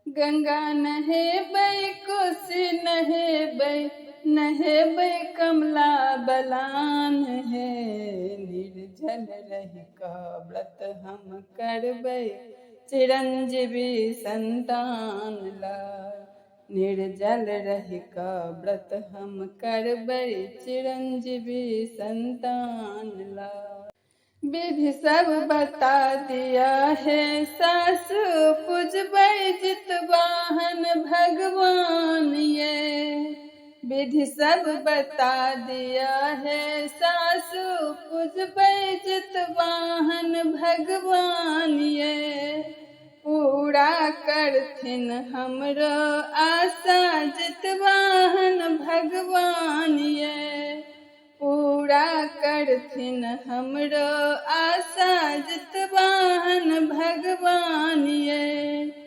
गंगा नहेबै कोसी नहेबै, नहेबै कमला बलान है। निर्जल रहि कऽ व्रत हम करबै, चिरंजीवी संतान लाय। निर्जल रहि कऽ व्रत हम करबै, चिरंजीवी संतान लाय। विधि सब बता दिया है सासु, पूजबै जितवाहन भगवान ये। विधि सब बता दिया है सासु, पूजबै जितवाहन भगवान ये। पूरा करथिन हमरो आशा जितवाहन भगवान ये। पूरा करथिन हमरो आशा जितवाहन भगवान ये।